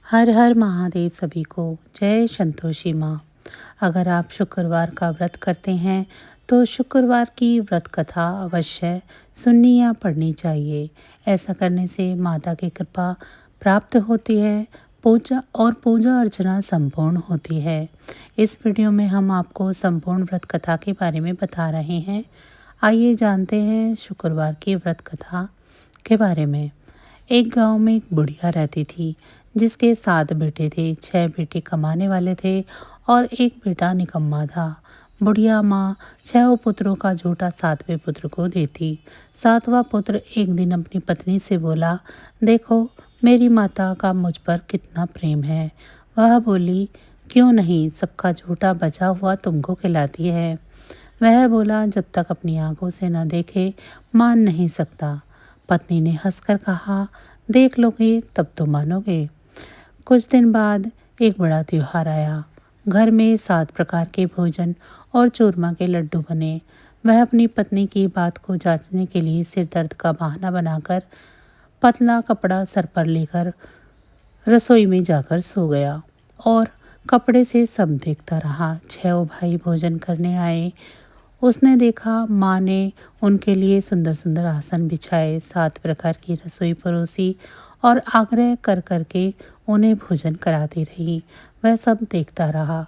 हर हर महादेव सभी को। जय संतोषी माँ। अगर आप शुक्रवार का व्रत करते हैं तो शुक्रवार की व्रत कथा अवश्य सुननी या पढ़नी चाहिए। ऐसा करने से माता की कृपा प्राप्त होती है, पूजा अर्चना संपूर्ण होती है। इस वीडियो में हम आपको संपूर्ण व्रत कथा के बारे में बता रहे हैं। आइए जानते हैं शुक्रवार की व्रत कथा के बारे में। एक गांव में एक बुढ़िया रहती थी जिसके 7 बेटे थे। 6 बेटे कमाने वाले थे और एक बेटा निकम्मा था। बुढ़िया माँ 6 पुत्रों का झूठा 7वें पुत्र को देती। 7वां पुत्र एक दिन अपनी पत्नी से बोला, देखो मेरी माता का मुझ पर कितना प्रेम है। वह बोली, क्यों नहीं, सबका झूठा बचा हुआ तुमको खिलाती है। वह बोला, जब तक अपनी आंखों से न देखे मान नहीं सकता। पत्नी ने हंसकर कहा, देख लोगे तब तो मानोगे। कुछ दिन बाद एक बड़ा त्योहार आया। घर में 7 प्रकार के भोजन और चूरमा के लड्डू बने। वह अपनी पत्नी की बात को जांचने के लिए सिर दर्द का बहाना बनाकर पतला कपड़ा सर पर लेकर रसोई में जाकर सो गया और कपड़े से सब देखता रहा। 6 भाई भोजन करने आए। उसने देखा माँ ने उनके लिए सुंदर सुंदर आसन बिछाए, 7 प्रकार की रसोई परोसी और आग्रह कर करके उन्हें भोजन कराती रही। वह सब देखता रहा।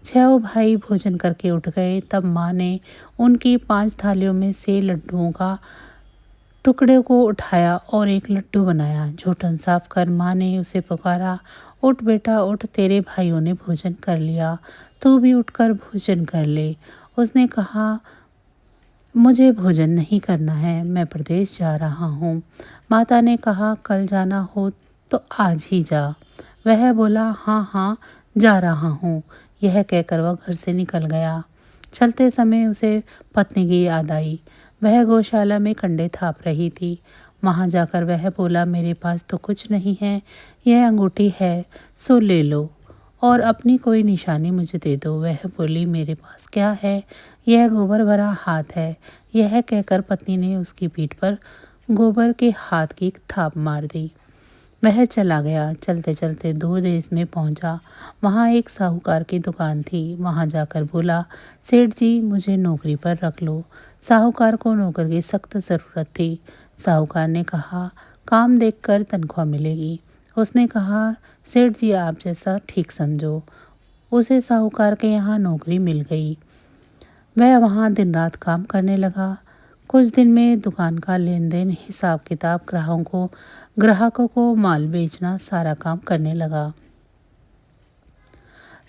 6 भाई भोजन करके उठ गए। तब माँ ने उनकी 5 थालियों में से लड्डुओं का टुकड़े को उठाया और एक लड्डू बनाया। झूठन साफ कर माँ ने उसे पुकारा, उठ बेटा उठ, तेरे भाइयों ने भोजन कर लिया, तू भी उठकर भोजन कर ले। उसने कहा, मुझे भोजन नहीं करना है, मैं प्रदेश जा रहा हूँ। माता ने कहा, कल जाना हो तो आज ही जा। वह बोला, हाँ हाँ जा रहा हूँ। यह कहकर वह घर से निकल गया। चलते समय उसे पत्नी की याद आई। वह गौशाला में कंडे थाप रही थी। वहाँ जाकर वह बोला, मेरे पास तो कुछ नहीं है, यह अंगूठी है, सो ले लो और अपनी कोई निशानी मुझे दे दो। वह बोली, मेरे पास क्या है, यह गोबर भरा हाथ है। यह कहकर पत्नी ने उसकी पीठ पर गोबर के हाथ की थाप मार दी। वह चला गया। चलते चलते दूर देश में पहुंचा। वहां एक साहूकार की दुकान थी। वहां जाकर बोला, सेठ जी मुझे नौकरी पर रख लो। साहूकार को नौकर की सख्त ज़रूरत थी। साहूकार ने कहा, काम देखकर तनख्वाह मिलेगी। उसने कहा, सेठ जी आप जैसा ठीक समझो। उसे साहूकार के यहाँ नौकरी मिल गई। वह वहाँ दिन रात काम करने लगा। कुछ दिन में दुकान का लेन देन, हिसाब किताब, ग्राहकों को माल बेचना, सारा काम करने लगा।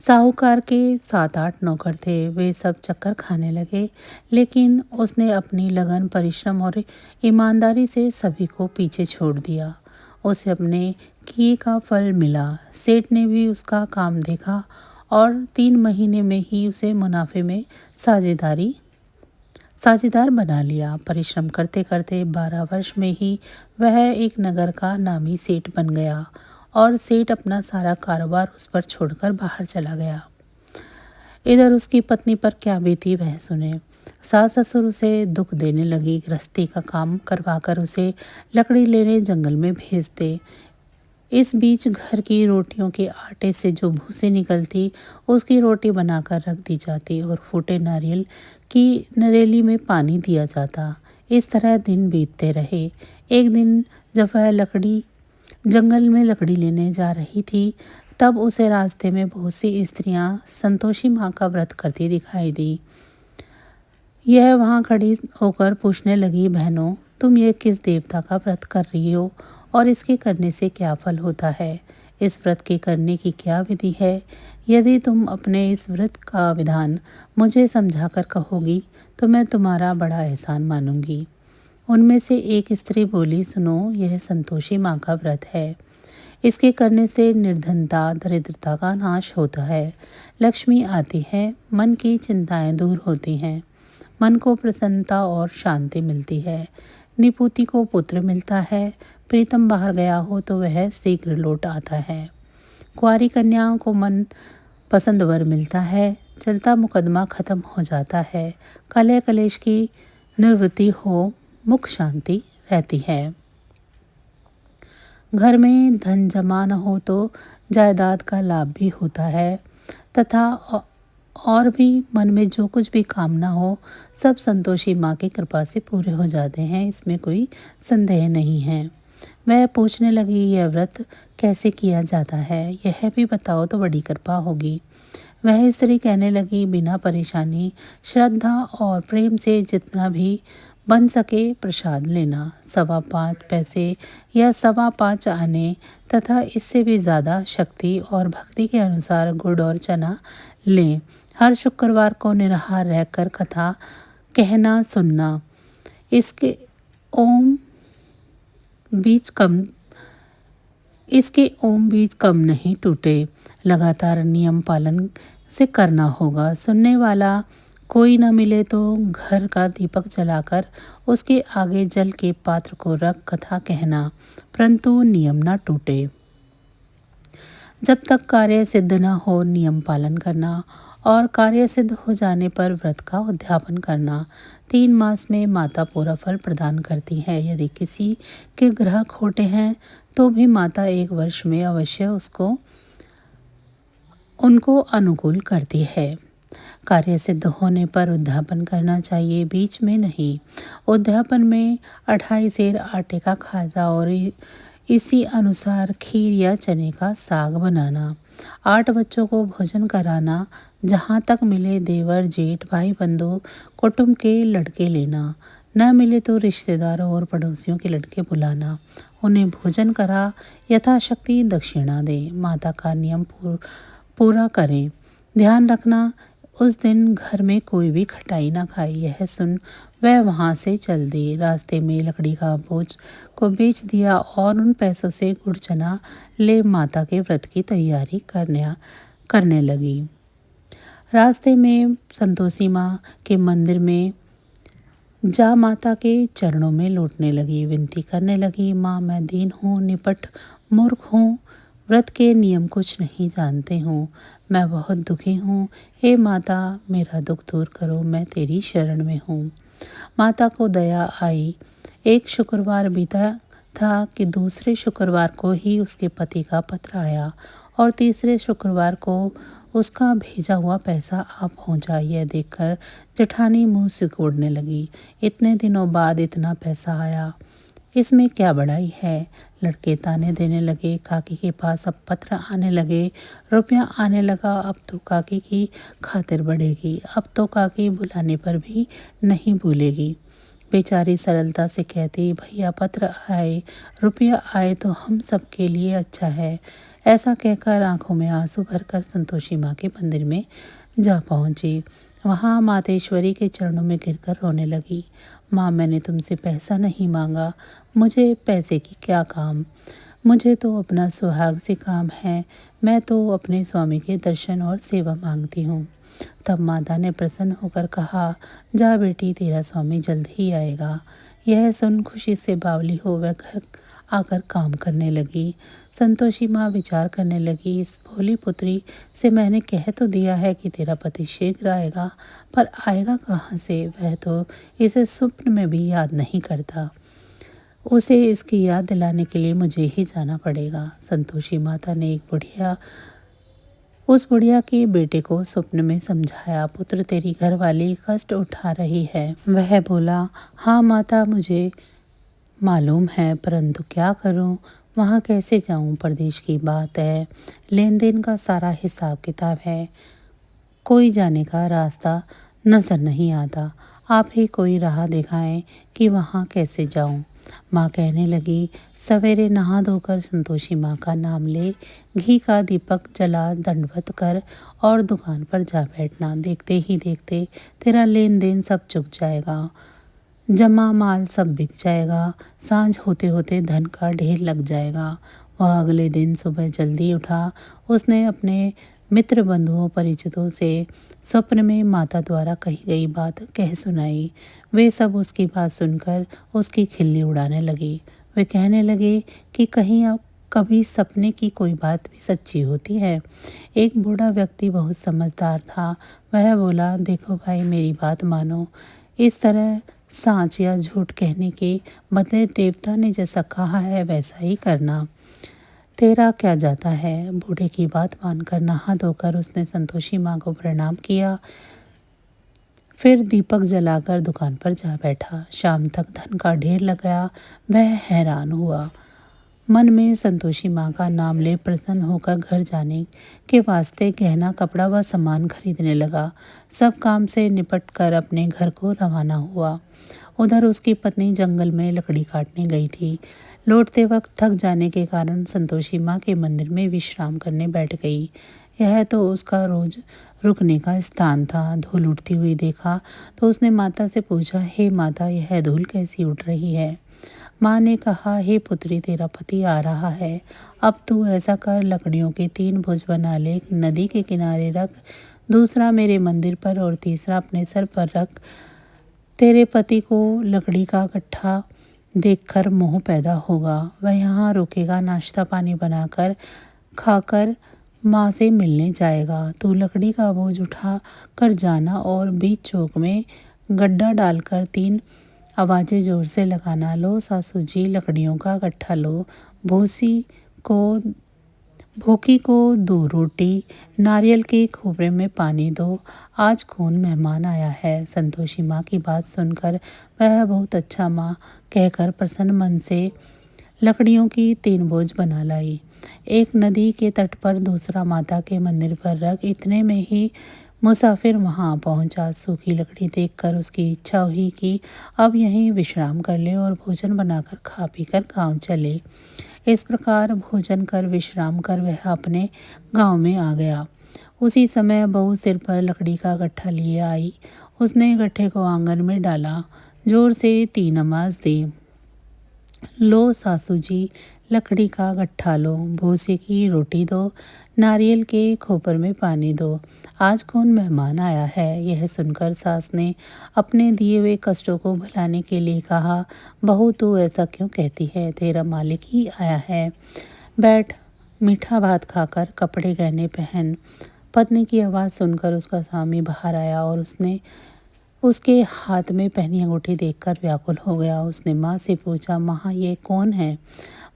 साहूकार के 7-8 नौकर थे। वे सब चक्कर खाने लगे, लेकिन उसने अपनी लगन, परिश्रम और ईमानदारी से सभी को पीछे छोड़ दिया। उसे अपने किए का फल मिला। सेठ ने भी उसका काम देखा और 3 महीने में ही उसे मुनाफे में साझेदार बना लिया। परिश्रम करते करते 12 वर्ष में ही वह एक नगर का नामी सेठ बन गया और सेठ अपना सारा कारोबार उस पर छोड़कर बाहर चला गया। इधर उसकी पत्नी पर क्या बीती वह सुने। सास ससुर उसे दुख देने लगी। गृहस्थी का काम करवाकर उसे लकड़ी लेने जंगल में भेजते। इस बीच घर की रोटियों के आटे से जो भूसी निकलती, उसकी रोटी बनाकर रख दी जाती और फूटे नारियल की नरेली में पानी दिया जाता। इस तरह दिन बीतते रहे। एक दिन जब वह जंगल में लकड़ी लेने जा रही थी, तब उसे रास्ते में बहुत सी स्त्रियां संतोषी माँ का व्रत करती दिखाई दी। यह वहाँ खड़ी होकर पूछने लगी, बहनों तुम ये किस देवता का व्रत कर रही हो और इसके करने से क्या फल होता है? इस व्रत के करने की क्या विधि है? यदि तुम अपने इस व्रत का विधान मुझे समझाकर कहोगी तो मैं तुम्हारा बड़ा एहसान मानूंगी। उनमें से एक स्त्री बोली, सुनो, यह संतोषी माँ का व्रत है। इसके करने से निर्धनता, दरिद्रता का नाश होता है, लक्ष्मी आती है, मन की चिंताएं दूर होती हैं, मन को प्रसन्नता और शांति मिलती है, निपुति को पुत्र मिलता है, प्रीतम बाहर गया हो तो वह शीघ्र लौट आता है, कुंवारी कन्याओं को मन पसंद वर मिलता है, चलता मुकदमा खत्म हो जाता है, कलह कलेश की निवृत्ति हो, मुख शांति रहती है। घर में धन जमा न हो तो जायदाद का लाभ भी होता है तथा और भी मन में जो कुछ भी कामना हो सब संतोषी माँ की कृपा से पूरे हो जाते हैं, इसमें कोई संदेह नहीं है। वह पूछने लगी, यह व्रत कैसे किया जाता है, यह भी बताओ तो बड़ी कृपा होगी। वह स्त्री कहने लगी, बिना परेशानी, श्रद्धा और प्रेम से जितना भी बन सके प्रसाद लेना, 5.25 पैसे या 5.25 आने तथा इससे भी ज़्यादा शक्ति और भक्ति के अनुसार गुड़ और चना लें। हर शुक्रवार को निराहार रहकर कथा कहना सुनना। इसके ओम बीज कम इसके ओम बीज कम नहीं टूटे। लगातार नियम पालन से करना होगा। सुनने वाला कोई न मिले तो घर का दीपक जलाकर उसके आगे जल के पात्र को रख कथा कहना, परंतु नियम न टूटे। जब तक कार्य सिद्ध न हो नियम पालन करना और कार्य सिद्ध हो जाने पर व्रत का उद्यापन करना। 3 मास में माता पूरा फल प्रदान करती है। यदि किसी के ग्रह खोटे हैं तो भी माता 1 वर्ष में अवश्य उनको अनुकूल करती है। कार्य सिद्ध होने पर उद्यापन करना चाहिए, बीच में नहीं। उद्यापन में 2.5 सेर आटे का खाजा और इसी अनुसार खीर या चने का साग बनाना। 8 बच्चों को भोजन कराना। जहाँ तक मिले देवर जेठ भाई बंधु कुटुंब के लड़के लेना। न मिले तो रिश्तेदारों और पड़ोसियों के लड़के बुलाना। उन्हें भोजन करा यथाशक्ति दक्षिणा दे। माता का नियम पूरा करें। ध्यान रखना उस दिन घर में कोई भी खटाई ना खाए। यह सुन वह वहाँ से चल दी। रास्ते में लकड़ी का बोझ को बेच दिया और उन पैसों से गुड़ चना ले माता के व्रत की तैयारी करने लगी। रास्ते में संतोषी माँ के मंदिर में जा माता के चरणों में लौटने लगी। विनती करने लगी, माँ मैं दीन हूँ, निपट मूर्ख हूँ, व्रत के नियम कुछ नहीं जानते हूँ, मैं बहुत दुखी हूँ। हे माता मेरा दुख दूर करो, मैं तेरी शरण में हूँ। माता को दया आई। एक शुक्रवार बीता था कि दूसरे शुक्रवार को ही उसके पति का पत्र आया और तीसरे शुक्रवार को उसका भेजा हुआ पैसा आ पहुंचा। यह देखकर जेठानी मुंह सिकोड़ने लगी। इतने दिनों बाद इतना पैसा आया, इसमें क्या बड़ाई है। लड़के ताने देने लगे। काकी के पास अब पत्र आने लगे, रुपया आने लगा। अब तो काकी की खातिर बढ़ेगी, अब तो काकी बुलाने पर भी नहीं भूलेगी। बेचारी सरलता से कहती, भैया पत्र आए, रुपया आए तो हम सबके लिए अच्छा है। ऐसा कहकर आंखों में आंसू भरकर संतोषी माँ के मंदिर में जा पहुंची। वहाँ मातेश्वरी के चरणों में गिरकर रोने लगी। माँ मैंने तुमसे पैसा नहीं मांगा, मुझे पैसे की क्या काम, मुझे तो अपना सुहाग से काम है, मैं तो अपने स्वामी के दर्शन और सेवा मांगती हूँ। तब माता ने प्रसन्न होकर कहा, जा बेटी तेरा स्वामी जल्द ही आएगा। यह सुन खुशी से बावली हो वह घर आकर काम करने लगी। संतोषी माँ विचार करने लगी, इस भोली पुत्री से मैंने कह तो दिया है कि तेरा पति शीघ्र आएगा, पर आएगा कहाँ से, वह तो इसे स्वप्न में भी याद नहीं करता। उसे इसकी याद दिलाने के लिए मुझे ही जाना पड़ेगा। संतोषी माता ने उस बुढ़िया के बेटे को स्वप्न में समझाया, पुत्र तेरी घरवाली कष्ट उठा रही है। वह बोला, हाँ माता मुझे मालूम है, परंतु क्या करूं, वहाँ कैसे जाऊं, प्रदेश की बात है, लेन देन का सारा हिसाब किताब है, कोई जाने का रास्ता नज़र नहीं आता, आप ही कोई राह दिखाएं कि वहाँ कैसे जाऊं। माँ कहने लगी, सवेरे नहा धोकर संतोषी माँ का नाम ले, घी का दीपक जला दंडवत कर और दुकान पर जा बैठना। देखते ही देखते तेरा लेन देन सब चुक जाएगा, जमा माल सब बिक जाएगा, सांझ होते होते धन का ढेर लग जाएगा। वह अगले दिन सुबह जल्दी उठा। उसने अपने मित्र बंधुओं परिचितों से स्वप्न में माता द्वारा कही गई बात कह सुनाई। वे सब उसकी बात सुनकर उसकी खिल्ली उड़ाने लगी। वे कहने लगे कि कहीं अब कभी सपने की कोई बात भी सच्ची होती है। एक बूढ़ा व्यक्ति बहुत समझदार था। वह बोला, देखो भाई मेरी बात मानो, इस तरह साँच या झूठ कहने के बदले देवता ने जैसा कहा है वैसा ही करना। तेरा क्या जाता है। बूढ़े की बात मानकर नहा धोकर उसने संतोषी माँ को प्रणाम किया। फिर दीपक जलाकर दुकान पर जा बैठा। शाम तक धन का ढेर लगाया। वह हैरान हुआ। मन में संतोषी माँ का नाम ले प्रसन्न होकर घर जाने के वास्ते गहना कपड़ा व सामान खरीदने लगा। सब काम से निपट कर अपने घर को रवाना हुआ। उधर उसकी पत्नी जंगल में लकड़ी काटने गई थी। लौटते वक्त थक जाने के कारण संतोषी माँ के मंदिर में विश्राम करने बैठ गई। यह तो उसका रोज रुकने का स्थान था। धूल उड़ती हुई देखा तो उसने माता से पूछा, हे माता, यह धूल कैसी उड़ रही है। माँ ने कहा, हे पुत्री, तेरा पति आ रहा है। अब तू ऐसा कर, लकड़ियों के 3 भुज बना ले, एक नदी के किनारे रख, दूसरा मेरे मंदिर पर और तीसरा अपने सर पर रख। तेरे पति को लकड़ी का गट्ठा देखकर मोह पैदा होगा। वह यहाँ रुकेगा, नाश्ता पानी बनाकर खाकर माँ से मिलने जाएगा। तू लकड़ी का बोझ उठा कर जाना और बीच चौक में गड्ढा डालकर 3 आवाज़ें जोर से लगाना। लो सासू जी, लकड़ियों का गट्ठा लो। को भूखी को 2 रोटी, नारियल के खोपरे में पानी दो। आज कौन मेहमान आया है। संतोषी माँ की बात सुनकर वह बहुत अच्छा माँ कहकर प्रसन्न मन से लकड़ियों की 3 बोझ बना लाई। एक नदी के तट पर, दूसरा माता के मंदिर पर रख। इतने में ही मुसाफिर वहां पहुंचा। सूखी लकड़ी देखकर उसकी इच्छा हुई कि अब यहीं विश्राम कर ले और भोजन बनाकर खा पीकर गांव चले। इस प्रकार भोजन कर विश्राम कर वह अपने गांव में आ गया। उसी समय बहू सिर पर लकड़ी का गट्ठा लिए आई। उसने गट्ठे को आंगन में डाला, जोर से 3 आवाज़ दी। लो सासू जी, लकड़ी का गट्ठा लो, भूसे की रोटी दो, नारियल के खोपर में पानी दो। आज कौन मेहमान आया है। यह सुनकर सास ने अपने दिए हुए कष्टों को भुलाने के लिए कहा, बहू तू ऐसा क्यों कहती है, तेरा मालिक ही आया है। बैठ, मीठा भात खाकर कपड़े गहने पहन। पत्नी की आवाज़ सुनकर उसका स्वामी बाहर आया और उसके हाथ में पहनी अंगूठी देखकर व्याकुल हो गया। उसने माँ से पूछा, माँ ये कौन है।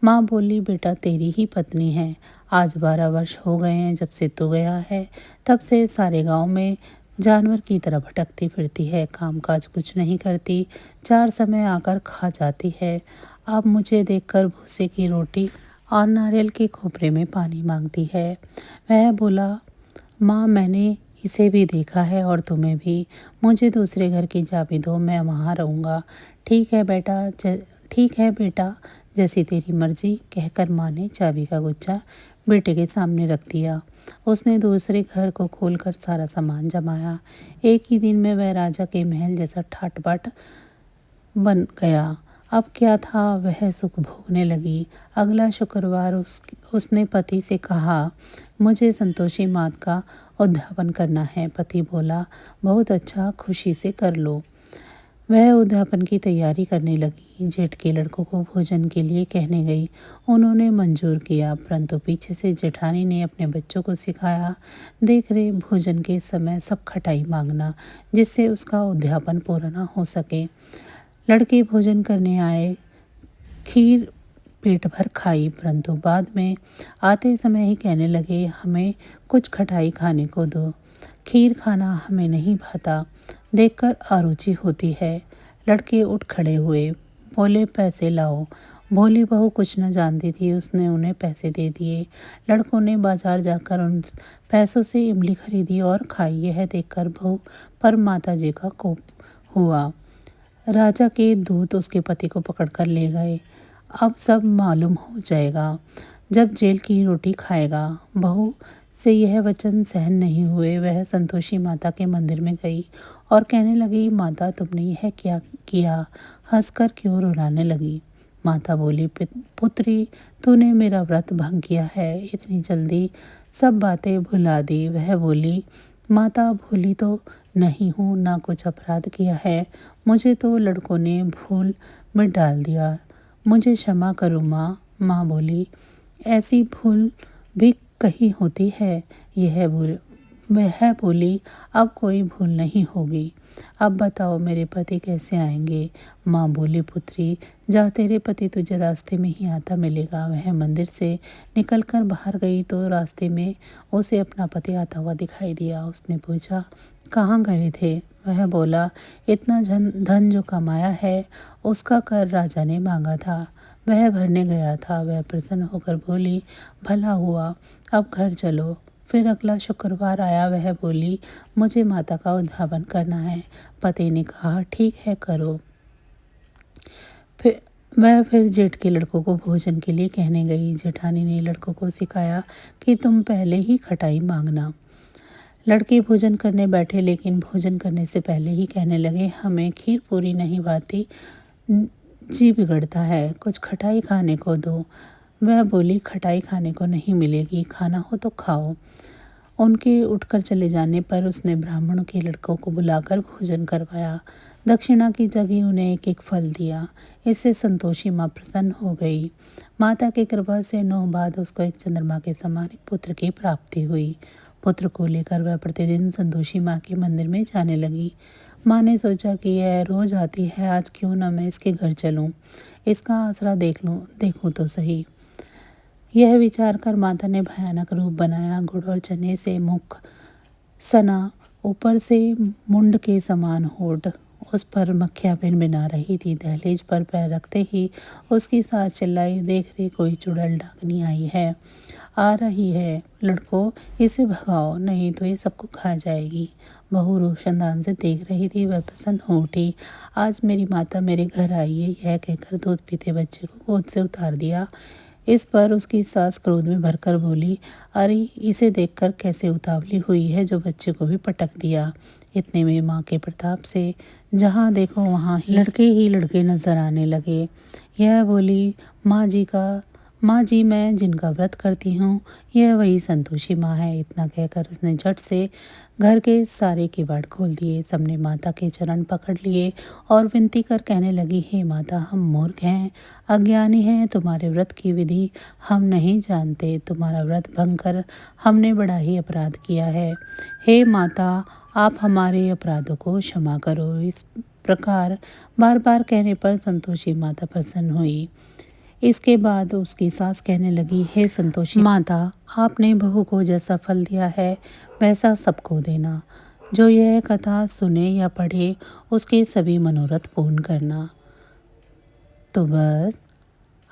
माँ बोली, बेटा तेरी ही पत्नी है। आज 12 वर्ष हो गए हैं जब से तू गया है। तब से सारे गांव में जानवर की तरह भटकती फिरती है, काम काज कुछ नहीं करती, 4 समय आकर खा जाती है। अब मुझे देखकर भूसे की रोटी और नारियल के खोपरे में पानी मांगती है। वह बोला, माँ मैंने इसे भी देखा है और तुम्हें भी। मुझे दूसरे घर की चाबी दो, मैं वहाँ रहूँगा। ठीक है बेटा, जैसी तेरी मर्जी, कहकर माँ ने चाबी का गुच्छा बेटे के सामने रख दिया। उसने दूसरे घर को खोलकर सारा सामान जमाया। एक ही दिन में वह राजा के महल जैसा ठाट बाट बन गया। अब क्या था, वह सुख भोगने लगी। अगला शुक्रवार उसने पति से कहा, मुझे संतोषी मात का उद्यापन करना है। पति बोला, बहुत अच्छा, खुशी से कर लो। वह उद्यापन की तैयारी करने लगी। जेठ के लड़कों को भोजन के लिए कहने गई। उन्होंने मंजूर किया, परंतु पीछे से जेठानी ने अपने बच्चों को सिखाया, देख रहे भोजन के समय सब खटाई मांगना, जिससे उसका उद्यापन पूरा न हो सके। लड़के भोजन करने आए, खीर पेट भर खाई, परंतु बाद में आते समय ही कहने लगे, हमें कुछ खटाई खाने को दो, खीर खाना हमें नहीं भाता, देखकर अरुचि होती है। लड़के उठ खड़े हुए, बोले, पैसे लाओ। भोली बहू कुछ न जानती थी, उसने उन्हें पैसे दे दिए। लड़कों ने बाजार जाकर उन पैसों से इमली खरीदी और खाई। यह देखकर बहू पर माता जी का कोप हुआ। राजा के दूत उसके पति को पकड़कर ले गए। अब सब मालूम हो जाएगा जब जेल की रोटी खाएगा। बहू से यह वचन सहन नहीं हुए। वह संतोषी माता के मंदिर में गई और कहने लगी, माता तुमने यह क्या किया, हंसकर क्यों रुलाने लगी। माता बोली, पुत्री तूने मेरा व्रत भंग किया है, इतनी जल्दी सब बातें भुला दी। वह बोली, माता भूली तो नहीं हूँ, ना कुछ अपराध किया है, मुझे तो लड़कों ने भूल में डाल दिया, मुझे क्षमा करो माँ। बोली, ऐसी भूल भी कहीं होती है। यह वह बोली, अब कोई भूल नहीं होगी। अब बताओ मेरे पति कैसे आएंगे? माँ बोली, पुत्री जा, तेरे पति तुझे रास्ते में ही आता मिलेगा। वह मंदिर से निकलकर बाहर गई तो रास्ते में उसे अपना पति आता हुआ दिखाई दिया। उसने पूछा, कहाँ गए थे? वह बोला, इतना धन जो कमाया है उसका कर राजा ने मांगा था, वह भरने गया था। वह प्रसन्न होकर बोली, भला हुआ, अब घर चलो। फिर अगला शुक्रवार आया। वह बोली, मुझे माता का उद्यापन करना है। पति ने कहा, ठीक है करो। फिर जेठ के लड़कों को भोजन के लिए कहने गई। जेठानी ने लड़कों को सिखाया कि तुम पहले ही खटाई मांगना। लड़के भोजन करने बैठे, लेकिन भोजन करने से पहले ही कहने लगे, हमें खीर पूरी नहीं भाती, जी बिगड़ता है, कुछ खटाई खाने को दो। वह बोली, खटाई खाने को नहीं मिलेगी, खाना हो तो खाओ। उनके उठकर चले जाने पर उसने ब्राह्मणों के लड़कों को बुलाकर भोजन करवाया। दक्षिणा की जगह उन्हें एक एक फल दिया। इससे संतोषी माँ प्रसन्न हो गई। माता की कृपा से 9 बाद उसको एक चंद्रमा के समान एक पुत्र की प्राप्ति हुई। पुत्र को लेकर वह प्रतिदिन संतोषी माँ के मंदिर में जाने लगी। माँ ने सोचा कि यह रोज आती है, आज क्यों न मैं इसके घर चलूं, इसका आसरा देखूं तो सही। यह विचार कर माता ने भयानक रूप बनाया। गुड़ और चने से मुख सना, ऊपर से मुंड के समान होठ, उस पर मक्खियाँ भिनभिना रही थी। दहलीज पर पैर रखते ही उसकी सास चिल्लाई, देख रे कोई चुड़ैल डाकनी आई है, आ रही है, लड़कों इसे भगाओ, नहीं तो ये सबको खा जाएगी। बहू रोशनदान से देख रही थी। वह प्रसन्न हो उठी। आज मेरी माता मेरे घर आई है, यह कहकर दूध पीते बच्चे को गोद से उतार दिया। इस पर उसकी सास क्रोध में भरकर बोली, अरे इसे देखकर कैसे उतावली हुई है, जो बच्चे को भी पटक दिया। इतने में माँ के प्रताप से जहाँ देखो वहाँ ही लड़के नजर आने लगे। यह बोली, माँ जी मैं जिनका व्रत करती हूँ यह वही संतोषी माँ है। इतना कहकर उसने झट से घर के सारे किवाड़ खोल दिए। सबने माता के चरण पकड़ लिए और विनती कर कहने लगी, हे माता, हम मूर्ख हैं, अज्ञानी हैं, तुम्हारे व्रत की विधि हम नहीं जानते, तुम्हारा व्रत भंग कर हमने बड़ा ही अपराध किया है। हे माता, आप हमारे अपराधों को क्षमा करो। इस प्रकार बार बार कहने पर संतोषी माता प्रसन्न हुई। इसके बाद उसकी सास कहने लगी, हे संतोषी माता, आपने बहू को जैसा फल दिया है वैसा सबको देना। जो यह कथा सुने या पढ़े उसके सभी मनोरथ पूर्ण करना। तो बस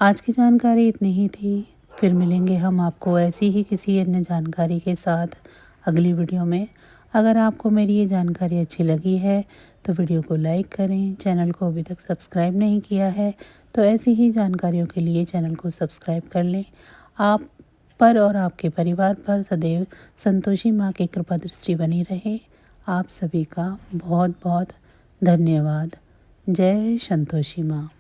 आज की जानकारी इतनी ही थी। फिर मिलेंगे हम आपको ऐसी ही किसी अन्य जानकारी के साथ अगली वीडियो में। अगर आपको मेरी ये जानकारी अच्छी लगी है तो वीडियो को लाइक करें। चैनल को अभी तक सब्सक्राइब नहीं किया है तो ऐसी ही जानकारियों के लिए चैनल को सब्सक्राइब कर लें। आप पर और आपके परिवार पर सदैव संतोषी माँ की कृपा दृष्टि बनी रहे। आप सभी का बहुत बहुत धन्यवाद। जय संतोषी माँ।